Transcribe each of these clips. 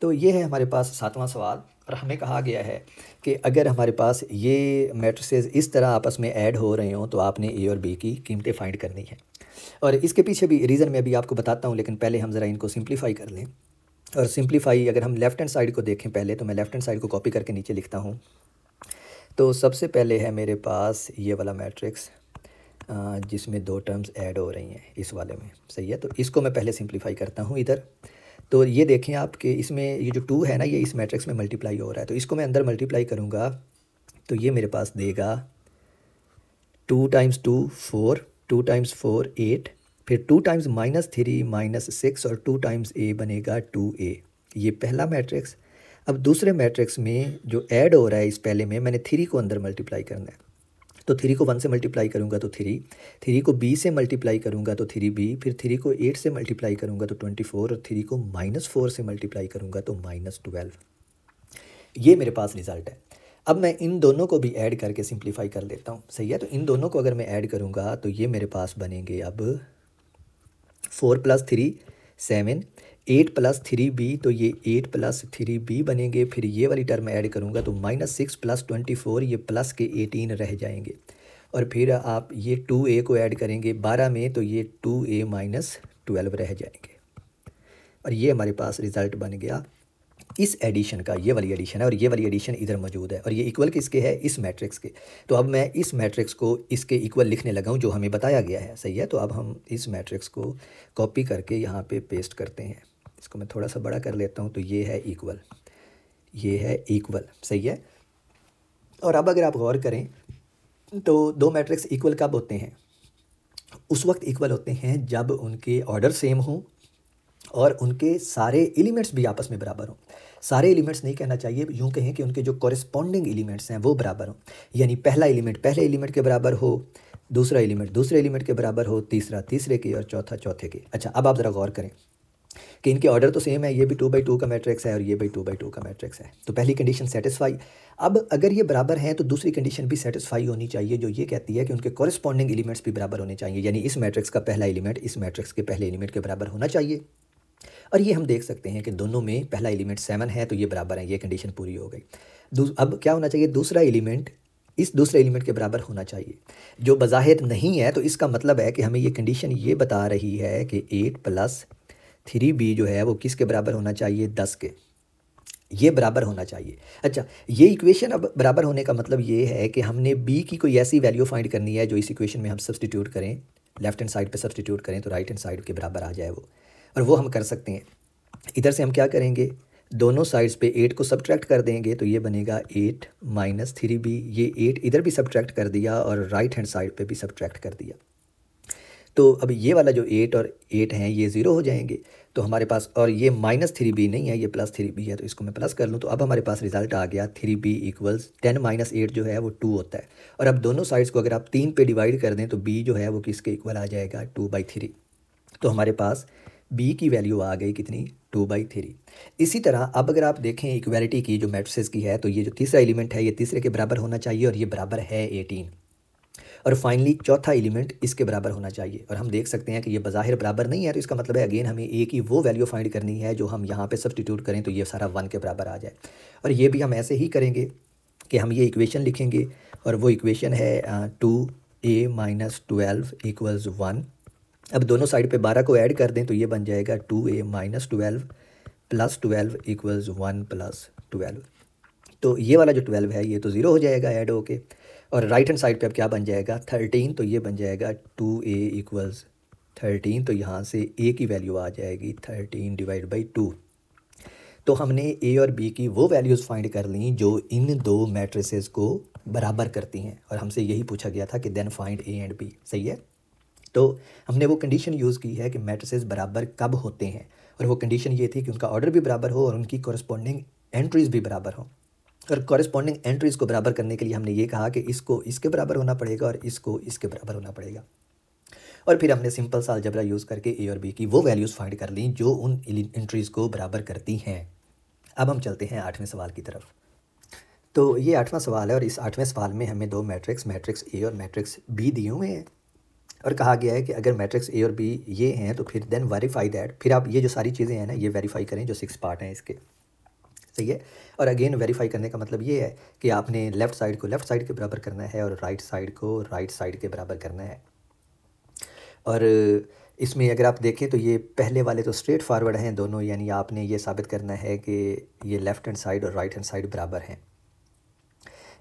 तो ये है हमारे पास 7वां सवाल और हमें कहा गया है कि अगर हमारे पास ये मैट्रिसेस इस तरह आपस में ऐड हो रहे हों तो आपने ए और बी की कीमतें फाइंड करनी है। और इसके पीछे भी रीज़न मैं अभी आपको बताता हूँ, लेकिन पहले हम ज़रा इनको सिंप्लीफाई कर लें। और सिंप्लीफाई अगर हम लेफ़्ट हैंड साइड को देखें पहले, तो मैं लेफ़्ट हैंड साइड को कॉपी करके नीचे लिखता हूँ। तो सबसे पहले है मेरे पास ये वाला मैट्रिक्स जिसमें 2 टर्म्स ऐड हो रही हैं इस वाले में, सही है। तो इसको मैं पहले सिंप्लीफाई करता हूँ इधर। तो ये देखें आप कि इसमें ये जो 2 है ना, ये इस मैट्रिक्स में मल्टीप्लाई हो रहा है। तो इसको मैं अंदर मल्टीप्लाई करूँगा तो ये मेरे पास देगा 2 टाइम्स 2 4, 2 टाइम्स 4 8, फिर 2 टाइम्स -3 -6 और 2 टाइम्स a बनेगा 2a। ये पहला मैट्रिक्स। अब दूसरे मैट्रिक्स में जो ऐड हो रहा है इस पहले में, मैंने 3 को अंदर मल्टीप्लाई करना है। तो 3 को 1 से मल्टीप्लाई करूँगा तो 3, 3 को b से मल्टीप्लाई करूँगा तो 3b, फिर 3 को 8 से मल्टीप्लाई करूँगा तो 24 और 3 को -4 से मल्टीप्लाई करूँगा तो -12। ये मेरे पास रिज़ल्ट है। अब मैं इन दोनों को भी ऐड करके सिंप्लीफाई कर लेता हूँ, सही है। तो इन दोनों को अगर मैं ऐड करूँगा तो ये मेरे पास बनेंगे अब 4 + 3 7, 8 + 3b, तो ये 8 + 3b बनेंगे। फिर ये वाली टर्म ऐड करूँगा तो -6 + 24, ये प्लस के 18 रह जाएंगे। और फिर आप ये 2a को ऐड करेंगे 12 में, तो ये 2a - 12 रह जाएंगे। और ये हमारे पास रिज़ल्ट बन गया इस एडिशन का। ये वाली एडिशन है और ये वाली एडिशन इधर मौजूद है और ये इक्वल किसके है, इस मैट्रिक्स के। तो अब मैं इस मैट्रिक्स को इसके इक्वल लिखने लगा हूँ जो हमें बताया गया है, सही है। तो अब हम इस मैट्रिक्स को कॉपी करके यहाँ पे पेस्ट करते हैं। इसको मैं थोड़ा सा बड़ा कर लेता हूँ। तो ये है इक्वल, ये है इक्वल, सही है। और अब अगर आप गौर करें तो 2 मैट्रिक्स इक्वल कब होते हैं? उस वक्त इक्वल होते हैं जब उनके ऑर्डर सेम हों और उनके सारे एलिमेंट्स भी आपस में बराबर हों। सारे एलिमेंट्स नहीं कहना चाहिए, यूँ कहें कि उनके जो कॉरेस्पॉन्डिंग एलिमेंट्स हैं वो बराबर हों। यानी पहला एलिमेंट पहले एलिमेंट के बराबर हो, दूसरा एलिमेंट दूसरे एलिमेंट के बराबर हो, तीसरा तीसरे के और चौथा चौथे के। अच्छा, अब आप ज़रा गौर करें कि इनके ऑर्डर तो सेम है। ये भी 2/2 का मैट्रिक्स है और ये भी 2/2 का मैट्रिक्स है। तो पहली कंडीशन सेटिस्फाई। अब अगर ये बराबर हैं तो दूसरी कंडीशन भी सेटिस्फाई होनी चाहिए, जो ये कहती है कि उनके कॉरेस्पॉन्डिंग एलिमेंट्स भी बराबर होने चाहिए। यानी इस मैट्रिक्स का पहला एलिमेंट इस मैट्रिक्स के पहले एलिमेंट के बराबर होना चाहिए। और ये हम देख सकते हैं कि दोनों में पहला एलिमेंट 7 है, तो ये बराबर है, ये कंडीशन पूरी हो गई। अब क्या होना चाहिए, दूसरा एलिमेंट इस दूसरे एलिमेंट के बराबर होना चाहिए, जो बज़ाहिर नहीं है। तो इसका मतलब है कि हमें ये कंडीशन ये बता रही है कि 8 + 3b जो है वो किसके बराबर होना चाहिए, 10 के। ये बराबर होना चाहिए। अच्छा, ये इक्वेशन अब बराबर होने का मतलब ये है कि हमने b की कोई ऐसी वैल्यू फाइंड करनी है जो इस इक्वेशन में हम सब्सटीट्यूट करें, लेफ्ट हैंड साइड पे सब्सटीट्यूट करें तो राइट हैंड साइड के बराबर आ जाए वो। और वो हम कर सकते हैं। इधर से हम क्या करेंगे, दोनों साइड्स पे 8 को सब्ट्रैक्ट कर देंगे तो ये बनेगा 8 - 3b। ये 8 इधर भी सब्ट्रैक्ट कर दिया और राइट हैंड साइड पे भी सब्ट्रैक्ट कर दिया। तो अब ये वाला जो 8 और 8 हैं ये 0 हो जाएंगे। तो हमारे पास, और ये -3b नहीं है, ये +3b है, तो इसको मैं प्लस कर लूँ तो अब हमारे पास रिजल्ट आ गया 3b = 10 - 8 जो है वो 2 होता है। और अब दोनों साइड्स को अगर आप 3 पे डिवाइड कर दें तो b जो है वो किसके इक्वल आ जाएगा, 2/3। तो हमारे पास b की वैल्यू आ गई कितनी, 2/3। इसी तरह अब अगर आप देखें इक्वालिटी की जो मैट्रिसेस की है, तो ये जो तीसरा एलिमेंट है ये तीसरे के बराबर होना चाहिए और ये बराबर है 18। और फाइनली चौथा एलिमेंट इसके बराबर होना चाहिए। और हम देख सकते हैं कि ये बज़ाहिर बराबर नहीं है, तो इसका मतलब है अगेन हमें a की वो वैल्यू फाइंड करनी है जो हम यहाँ पे सब्सटीट्यूट करें तो ये सारा 1 के बराबर आ जाए। और ये भी हम ऐसे ही करेंगे कि हम ये इक्वेशन लिखेंगे और वो इक्वेशन है 2a - 12 = 1। अब दोनों साइड पे 12 को ऐड कर दें तो ये बन जाएगा 2a - 12 + 12 = 1 + 12। तो ये वाला जो 12 है ये तो 0 हो जाएगा ऐड होके। और राइट हैंड साइड पे अब क्या बन जाएगा, 13। तो ये बन जाएगा 2a = 13। तो यहाँ से a की वैल्यू आ जाएगी 13/2। तो हमने a और b की वो वैल्यूज़ फाइंड कर ली जो इन दो मैट्रिसेस को बराबर करती हैं। और हमसे यही पूछा गया था कि then find a and b, सही है। तो हमने वो कंडीशन यूज़ की है कि मैट्रिसेस बराबर कब होते हैं, और वो कंडीशन ये थी कि उनका ऑर्डर भी बराबर हो और उनकी कॉरस्पॉन्डिंग एंट्रीज़ भी बराबर हो। और कॉरस्पॉन्डिंग एंट्रीज़ को बराबर करने के लिए हमने ये कहा कि इसको इसके बराबर होना पड़ेगा और इसको इसके बराबर होना पड़ेगा। और फिर हमने सिंपल सा अलजेब्रा यूज़ करके a और b की वो वैल्यूज़ फाइंड कर ली जो उन एंट्रीज़ को बराबर करती हैं। अब हम चलते हैं 8वें सवाल की तरफ। तो ये 8वां सवाल है और इस 8वें सवाल में हमें दो मैट्रिक्स a और मैट्रिक्स b दिए हुए हैं। और कहा गया है कि अगर मैट्रिक्स a और b ये हैं तो फिर देन वेरीफाई दैट। फिर आप ये जो सारी चीज़ें हैं ना ये वेरीफाई करें जो 6 पार्ट हैं इसके। सही है। और अगेन वेरीफाई करने का मतलब ये है कि आपने लेफ़्ट साइड को लेफ़्ट साइड के बराबर करना है और राइट साइड को राइट साइड के बराबर करना है। और इसमें अगर आप देखें तो ये पहले वाले तो स्ट्रेट फॉरवर्ड हैं दोनों, यानी आपने ये साबित करना है कि ये लेफ़्ट हैंड साइड और राइट हैंड साइड बराबर हैं।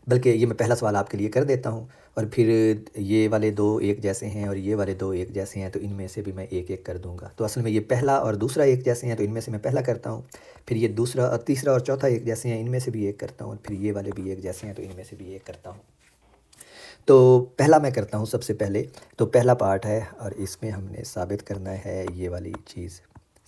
बल्कि ये मैं पहला सवाल आपके लिए कर देता हूँ और फिर ये वाले दो एक जैसे हैं और ये वाले दो एक जैसे हैं, तो इनमें से भी मैं एक एक कर दूंगा। तो असल में ये पहला और दूसरा एक जैसे हैं, तो इनमें से मैं पहला करता हूँ। फिर ये दूसरा और तीसरा और चौथा एक जैसे हैं, इनमें से भी एक करता हूँ। फिर ये वाले भी एक जैसे हैं, तो इनमें से भी एक करता हूँ। तो पहला मैं करता हूँ सबसे पहले। तो पहला पार्ट है और इसमें हमने साबित करना है ये वाली चीज़,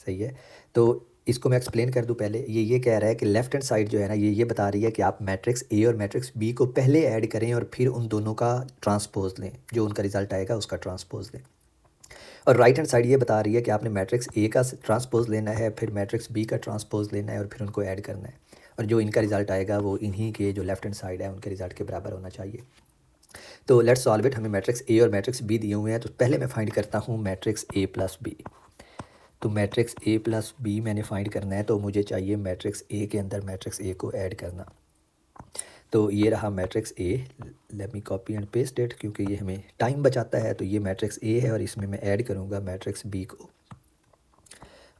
सही है। तो इसको मैं एक्सप्लेन कर दूं पहले। ये कह रहा है कि लेफ़्ट हैंड साइड जो है ना, ये बता रही है कि आप मैट्रिक्स ए और मैट्रिक्स बी को पहले ऐड करें और फिर उन दोनों का ट्रांसपोज लें, जो उनका रिजल्ट आएगा उसका ट्रांसपोज लें। और राइट हैंड साइड ये बता रही है कि आपने मैट्रिक्स ए का ट्रांसपोज लेना है, फिर मैट्रिक्स बी का ट्रांसपोज लेना है और फिर उनको ऐड करना है, और जो इनका रिजल्ट आएगा वो इन्हीं के जो लेफ़्ट हैंड साइड है उनके रिजल्ट के बराबर होना चाहिए। तो लेट्स सॉल्व इट। हमें मैट्रिक्स ए और मैट्रिक्स बी दिए हुए हैं, तो पहले मैं फाइंड करता हूँ मैट्रिक्स ए प्लस बी। तो मैट्रिक्स ए प्लस बी मैंने फाइंड करना है, तो मुझे चाहिए मैट्रिक्स ए के अंदर मैट्रिक्स ए को ऐड करना। तो ये रहा matrix A, let me copy and paste it, क्योंकि ये हमें टाइम बचाता है। तो ये मैट्रिक्स ए है और इसमें मैं ऐड करूँगा मैट्रिक्स बी को,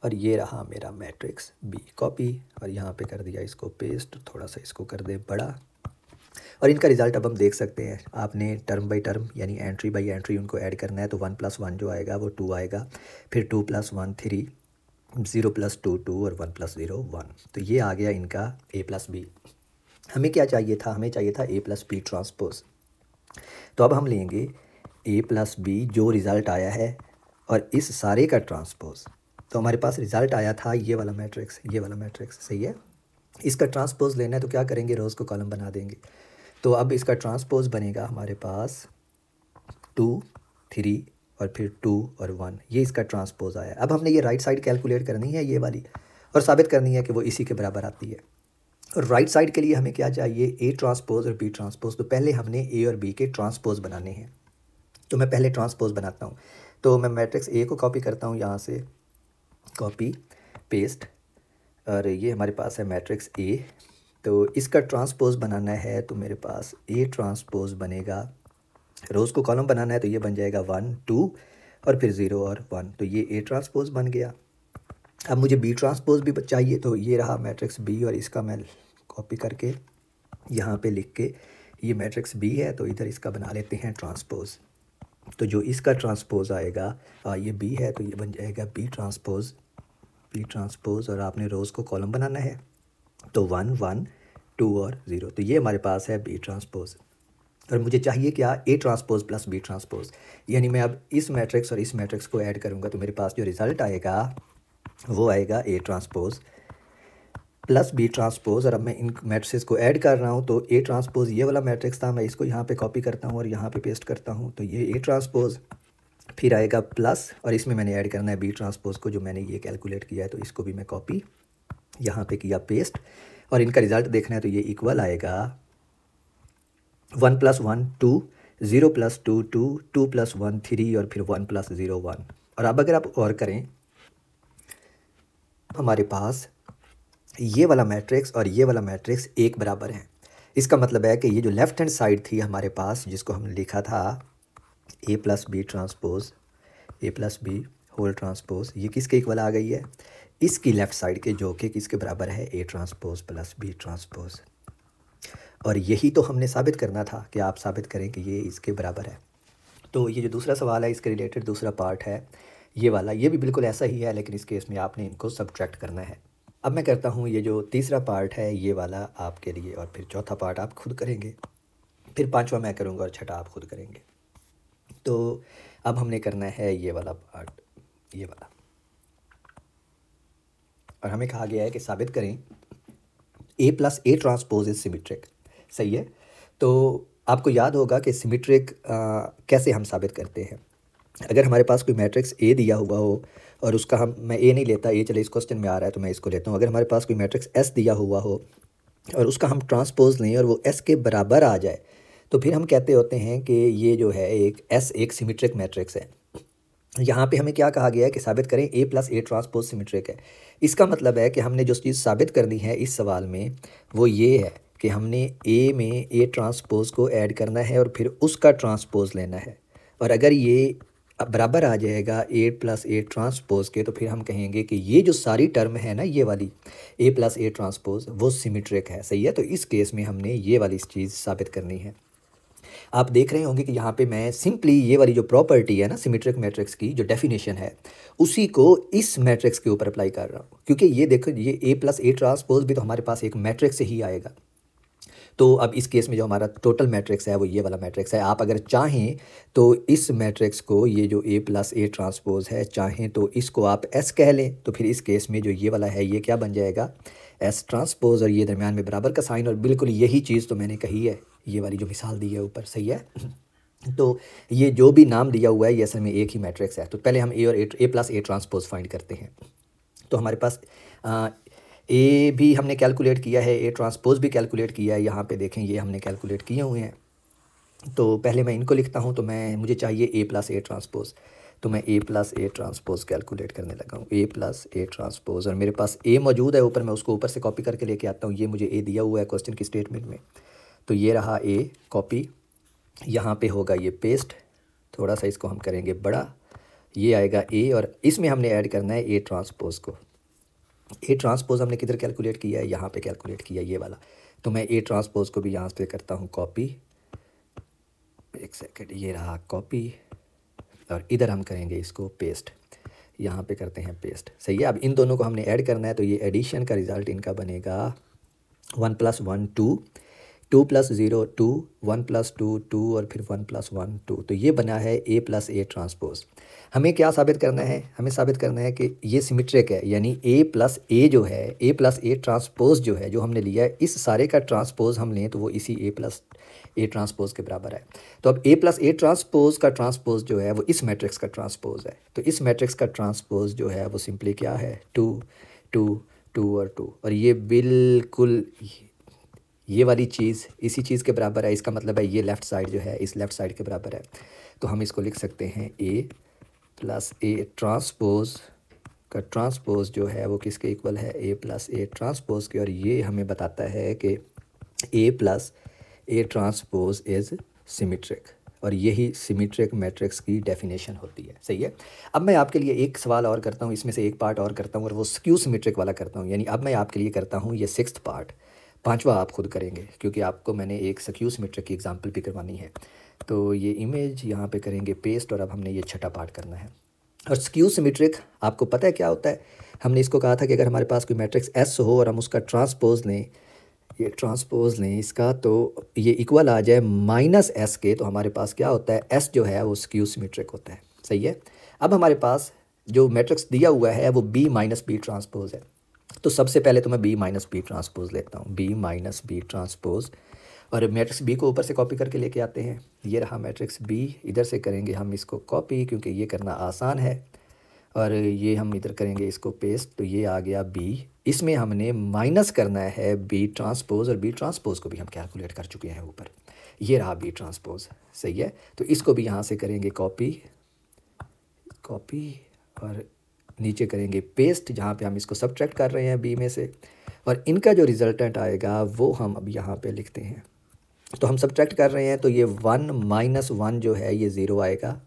और ये रहा मेरा मैट्रिक्स बी। कॉपी और यहाँ पे कर दिया इसको पेस्ट, थोड़ा सा इसको कर दे बड़ा, और इनका रिज़ल्ट अब हम देख सकते हैं। आपने टर्म बाई टर्म यानी एंट्री बाई एंट्री उनको ऐड करना है। तो 1 + 1 जो आएगा वो 2 आएगा, फिर 2 + 1 3, 0 + 2 2 और 1 + 0 1। तो ये आ गया इनका ए प्लस बी। हमें क्या चाहिए था? हमें चाहिए था ए प्लस बी ट्रांसपोज। तो अब हम लेंगे ए प्लस बी जो रिज़ल्ट आया है और इस सारे का ट्रांसपोज। तो हमारे पास रिज़ल्ट आया था ये वाला मैट्रिक्स, ये वाला मैट्रिक्स, सही है। इसका ट्रांसपोज लेना है तो क्या करेंगे? रोज़ को कॉलम बना देंगे। तो अब इसका ट्रांसपोज बनेगा हमारे पास 2 3 और फिर 2 और 1, ये इसका ट्रांसपोज आया। अब हमने ये राइट साइड कैलकुलेट करनी है ये वाली, और साबित करनी है कि वो इसी के बराबर आती है। और राइट साइड के लिए हमें क्या चाहिए? ए ट्रांसपोज और बी ट्रांसपोज। तो पहले हमने ए और बी के ट्रांसपोज बनाने हैं, तो मैं पहले ट्रांसपोज बनाता हूँ। तो मैं मैट्रिक्स ए को कॉपी करता हूँ, यहाँ से कॉपी पेस्ट, और ये हमारे पास है मैट्रिक्स ए। तो इसका ट्रांसपोज बनाना है, तो मेरे पास ए ट्रांसपोज बनेगा। रोज़ को कॉलम बनाना है तो ये बन जाएगा 1 2 और फिर 0 और 1। तो ये ए ट्रांसपोज बन गया। अब मुझे बी ट्रांसपोज भी चाहिए, तो ये रहा मैट्रिक्स बी, और इसका मैं कॉपी करके यहाँ पे लिख के, ये मैट्रिक्स बी है तो इधर इसका बना लेते हैं ट्रांसपोज। तो जो इसका ट्रांसपोज आएगा, ये बी है तो ये बन जाएगा बी ट्रांसपोज, और आपने रोज़ को कॉलम बनाना है तो 1 1 2 और 0। तो ये हमारे पास है बी ट्रांसपोज। और मुझे चाहिए क्या? A transpose plus b transpose. यानी मैं अब इस मैट्रिक्स और इस मैट्रिक्स को ऐड करूँगा, तो मेरे पास जो रिज़ल्ट आएगा वो आएगा a transpose plus b transpose. और अब मैं इन मैट्रिक्स को ऐड कर रहा हूँ, तो ए ट्रांसपोज ये वाला मैट्रिक्स था, मैं इसको यहाँ पे कॉपी करता हूँ और यहाँ पे पेस्ट करता हूँ। तो ये ए ट्रांसपोज, फिर आएगा प्लस, और इसमें मैंने ऐड करना है बी ट्रांसपोज को, जो मैंने ये कैलकुलेट किया है। तो इसको भी मैं कॉपी यहाँ पे किया पेस्ट, और इनका रिज़ल्ट देखना है तो ये इक्वल आएगा 1 + 1 2, 0 + 2 2, 2 + 1 3 और फिर 1 + 0 1। और अब अगर आप और करें, हमारे पास ये वाला मैट्रिक्स और ये वाला मैट्रिक्स एक बराबर हैं। इसका मतलब है कि ये जो लेफ़्ट हैंड साइड थी हमारे पास, जिसको हमने लिखा था ए प्लस बी ट्रांसपोज, ए प्लस बी होल ट्रांसपोज, ये किसके इक्वल आ गई है? इसकी लेफ़्ट साइड के, जो कि किसके बराबर है? A transpose plus b transpose. और यही तो हमने साबित करना था कि आप साबित करें कि ये इसके बराबर है। तो ये जो दूसरा सवाल है, इसके रिलेटेड दूसरा पार्ट है ये वाला, ये भी बिल्कुल ऐसा ही है, लेकिन इस केस में आपने इनको सब्ट्रैक्ट करना है। अब मैं करता हूँ ये जो तीसरा पार्ट है ये वाला आपके लिए, और फिर चौथा पार्ट आप खुद करेंगे, फिर पांचवा मैं करूँगा और छठा आप खुद करेंगे। तो अब हमने करना है ये वाला पार्ट, ये वाला, और हमें कहा गया है कि साबित करें A plus A transpose is symmetric, सही है। तो आपको याद होगा कि सिमेट्रिक कैसे हम साबित करते हैं। अगर हमारे पास कोई मैट्रिक्स ए दिया हुआ हो और उसका मैं ए नहीं लेता, ए चले इस क्वेश्चन में आ रहा है तो मैं इसको लेता हूँ। अगर हमारे पास कोई मैट्रिक्स एस दिया हुआ हो और उसका हम ट्रांसपोज लें और वो एस के बराबर आ जाए, तो फिर हम कहते होते हैं कि ये जो है एस एक सिमेट्रिक मैट्रिक्स है। यहाँ पे हमें क्या कहा गया है कि साबित करें A plus A transpose symmetric है। इसका मतलब है कि हमने जो चीज़ साबित करनी है इस सवाल में वो ये है कि हमने ए में ए ट्रांसपोज को ऐड करना है और फिर उसका ट्रांसपोज लेना है, और अगर ये बराबर आ जाएगा ए प्लस ए ट्रांसपोज के तो फिर हम कहेंगे कि ये जो सारी टर्म है ना, ये वाली ए प्लस ए ट्रांसपोज, वो सिमेट्रिक है। सही है, तो इस केस में हमने ये वाली चीज़ साबित करनी है। आप देख रहे होंगे कि यहाँ पे मैं सिंपली ये वाली जो प्रॉपर्टी है ना सिमेट्रिक मैट्रिक्स की, जो डेफिनेशन है, उसी को इस मैट्रिक्स के ऊपर अप्लाई कर रहा हूँ, क्योंकि ये देखो ये ए प्लस ए ट्रांसपोज भी तो हमारे पास एक मैट्रिक्स से ही आएगा। तो अब इस केस में जो हमारा टोटल मैट्रिक्स है वो ये वाला मैट्रिक्स है। आप अगर चाहें तो इस मैट्रिक्स को, ये जो ए प्लस ए ट्रांसपोज है, चाहें तो इसको आप एस कह लें, तो फिर इस केस में जो ये वाला है ये क्या बन जाएगा, एस ट्रांसपोज, और ये दरमियान में बराबर का साइन, और बिल्कुल यही चीज़ तो मैंने कही है, ये वाली जो मिसाल दी है ऊपर। सही है। तो ये जो भी नाम दिया हुआ है ये असल में एक ही मैट्रिक्स है। तो पहले हम ए और ए प्लस ए ट्रांसपोज फाइंड करते हैं। तो हमारे पास ए भी हमने कैलकुलेट किया है, ए ट्रांसपोज भी कैलकुलेट किया है। यहाँ पे देखें ये हमने कैलकुलेट किए हुए हैं। तो पहले मैं इनको लिखता हूँ। तो मुझे चाहिए ए प्लस ए ट्रांसपोज, तो मैं ए प्लस ए ट्रांसपोज कैलकुलेट करने लगा हूँ। ए प्लस ए ट्रांसपोज, और मेरे पास ए मौजूद है ऊपर, मैं उसको ऊपर से कॉपी करके लेके आता हूँ। ये मुझे ए दिया हुआ है क्वेश्चन की स्टेटमेंट में, तो ये रहा ए कॉपी, यहाँ पे होगा ये पेस्ट, थोड़ा सा इसको हम करेंगे बड़ा, ये आएगा ए, और इसमें हमने ऐड करना है ए ट्रांसपोज को। ए ट्रांसपोज हमने किधर कैलकुलेट किया है, यहाँ पे कैलकुलेट किया ये वाला। तो मैं ए ट्रांसपोज को भी यहाँ पे करता हूँ कॉपी, एक सेकंड, ये रहा कॉपी, और इधर हम करेंगे इसको पेस्ट, यहाँ पे करते हैं पेस्ट। सही है। अब इन दोनों को हमने ऐड करना है, तो ये एडिशन का रिज़ल्ट इनका बनेगा 1 + 1 2, 2 + 0 2, 1 + 2 2, और फिर 1 + 1 2। तो ये बना है ए प्लस ए ट्रांसपोज। हमें क्या साबित करना है, हमें साबित करना है कि ये सिमेट्रिक है, यानी ए प्लस ए जो है, ए प्लस ए ट्रांसपोज जो है, जो हमने लिया है, इस सारे का ट्रांसपोज हम लें तो वो इसी ए प्लस ए ट्रांसपोज के बराबर है। तो अब ए प्लस ए ट्रांसपोज का ट्रांसपोज जो है वो इस मैट्रिक्स का ट्रांसपोज है। तो इस मैट्रिक्स का ट्रांसपोज जो है वो सिंपली क्या है, 2 2 2 और 2, और ये बिल्कुल ये वाली चीज़ इसी चीज़ के बराबर है। इसका मतलब है ये लेफ़्ट साइड जो है इस लेफ़्ट साइड के बराबर है। तो हम इसको लिख सकते हैं ए प्लस ए ट्रांसपोज का ट्रांसपोज जो है वो किसके इक्वल है, ए प्लस ए ट्रांसपोज के, और ये हमें बताता है कि A plus A transpose is symmetric, और यही सिमेट्रिक मैट्रिक्स की डेफिनेशन होती है। सही है। अब मैं आपके लिए एक सवाल और करता हूँ, इसमें से एक पार्ट और करता हूँ, और वो स्क्यू सिमेट्रिक वाला करता हूँ। यानी अब मैं आपके लिए करता हूँ ये 6th पार्ट, 5वां आप खुद करेंगे, क्योंकि आपको मैंने एक स्क्यू सिमेट्रिक की एग्जांपल भी करवानी है। तो ये इमेज यहाँ पे करेंगे पेस्ट, और अब हमने ये 6ठा पार्ट करना है। और स्क्यू सिमेट्रिक आपको पता है क्या होता है, हमने इसको कहा था कि अगर हमारे पास कोई मैट्रिक्स एस हो और हम उसका ट्रांसपोज लें, ये ट्रांसपोज लें इसका, तो ये इक्वल आ जाए -s के, तो हमारे पास क्या होता है, s जो है वो स्क्यू सिमेट्रिक होता है। सही है। अब हमारे पास जो मैट्रिक्स दिया हुआ है वो b - b ट्रांसपोज है। तो सबसे पहले तो मैं b - b ट्रांसपोज लेता हूँ, b - b ट्रांसपोज, और मैट्रिक्स b को ऊपर से कॉपी करके लेके आते हैं। ये रहा मैट्रिक्स b, इधर से करेंगे हम इसको कॉपी क्योंकि ये करना आसान है, और ये हम इधर करेंगे इसको पेस्ट, तो ये आ गया b। इसमें हमने माइनस करना है b ट्रांसपोज, और b ट्रांसपोज को भी हम कैलकुलेट कर चुके हैं ऊपर। ये रहा b ट्रांसपोज। सही है। तो इसको भी यहाँ से करेंगे कॉपी, और नीचे करेंगे पेस्ट, जहाँ पे हम इसको सब्ट्रैक्ट कर रहे हैं b में से, और इनका जो रिजल्टेंट आएगा वो हम अब यहाँ पे लिखते हैं। तो हम सब्ट्रैक्ट कर रहे हैं, तो ये 1 - 1 जो है ये 0 आएगा,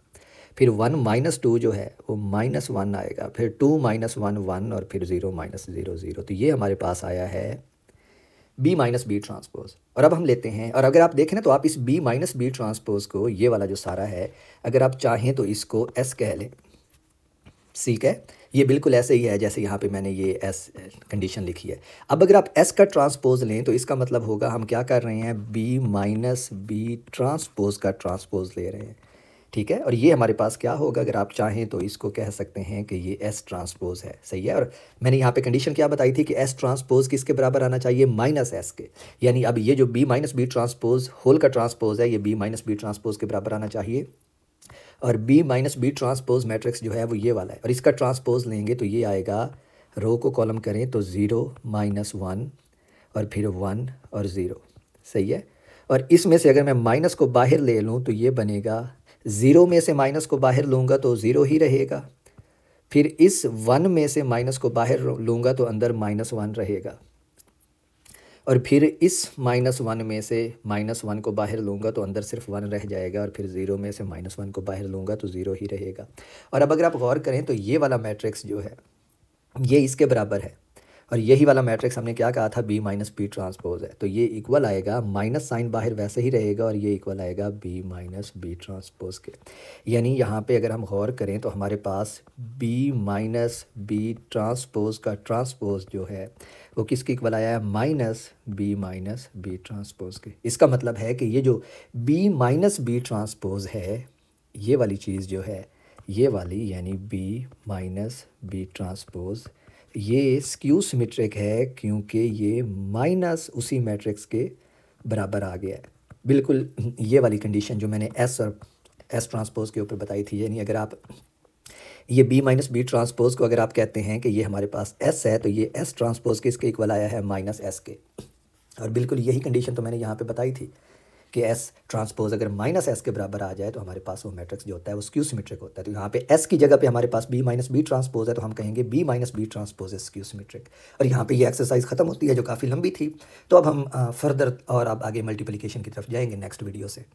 फिर 1 - 2 जो है वो -1 आएगा, फिर 2 - 1 1, और फिर 0 - 0 0। तो ये हमारे पास आया है b - b ट्रांसपोज। और अब हम लेते हैं, और अगर आप देखें ना तो आप इस b - b ट्रांसपोज को, ये वाला जो सारा है, अगर आप चाहें तो इसको s कह लें। ठीक है। ये बिल्कुल ऐसे ही है जैसे यहाँ पे मैंने ये s कंडीशन लिखी है। अब अगर आप s का ट्रांसपोज लें तो इसका मतलब होगा हम क्या कर रहे हैं, b - b ट्रांसपोज का ट्रांसपोज ले रहे हैं। ठीक है। और ये हमारे पास क्या होगा, अगर आप चाहें तो इसको कह सकते हैं कि ये s ट्रांसपोज है। सही है। और मैंने यहाँ पे कंडीशन क्या बताई थी कि s ट्रांसपोज किसके बराबर आना चाहिए, -s के। यानी अब ये जो b - b ट्रांसपोज होल का ट्रांसपोज है, ये b - b ट्रांसपोज के बराबर आना चाहिए। और b - b ट्रांसपोज मैट्रिक्स जो है वो ये वाला है, और इसका ट्रांसपोज लेंगे तो ये आएगा, रो को कॉलम करें तो 0 - 1, और फिर 1 और 0। सही है। और इसमें से अगर मैं माइनस को बाहर ले लूँ तो ये बनेगा ज़ीरो में से माइनस को बाहर लूँगा तो ज़ीरो ही रहेगा, फिर इस 1 में से माइनस को बाहर लूँगा तो अंदर -1 रहेगा, और फिर इस -1 में से -1 को बाहर लूँगा तो अंदर सिर्फ 1 रह जाएगा, और फिर 0 में से -1 को बाहर लूँगा तो 0 ही रहेगा। और अब अगर आप गौर करें तो ये वाला मैट्रिक्स जो है ये इसके बराबर है, और यही वाला मैट्रिक्स हमने क्या कहा था, B माइनस B ट्रांसपोज है, तो ये इक्वल आएगा, माइनस साइन बाहर वैसे ही रहेगा और ये इक्वल आएगा B माइनस B ट्रांसपोज के। यानी यहाँ पे अगर हम गौर करें तो हमारे पास B माइनस B ट्रांसपोज का ट्रांसपोज जो है वो किसके इक्वल आया है, माइनस B ट्रांसपोज के। इसका मतलब है कि ये जो B माइनस B ट्रांसपोज है, ये वाली चीज़ जो है, ये वाली यानी B माइनस B ट्रांसपोज, ये स्क्यू सिमेट्रिक है क्योंकि ये माइनस उसी मैट्रिक्स के बराबर आ गया है। बिल्कुल ये वाली कंडीशन जो मैंने एस और एस ट्रांसपोज के ऊपर बताई थी, यानी अगर आप ये B माइनस B ट्रांसपोज को अगर आप कहते हैं कि ये हमारे पास S है, तो ये S ट्रांसपोज किसके इक्वल आया है, माइनस S के। और बिल्कुल यही कंडीशन तो मैंने यहाँ पे बताई थी कि S ट्रांसपोज अगर माइनस S के बराबर आ जाए तो हमारे पास वो मैट्रिक्स जो होता है वो स्क्यू सिमेट्रिक होता है। तो यहाँ पे S की जगह पे हमारे पास B माइनस B ट्रांसपोज है, तो हम कहेंगे B minus B transpose is skew symmetric. और यहाँ पे ये एक्सरसाइज ख़त्म होती है जो काफ़ी लंबी थी। तो अब हम फर्दर और अब आगे मल्टीप्लिकेशन की तरफ जाएंगे नेक्स्ट वीडियो से।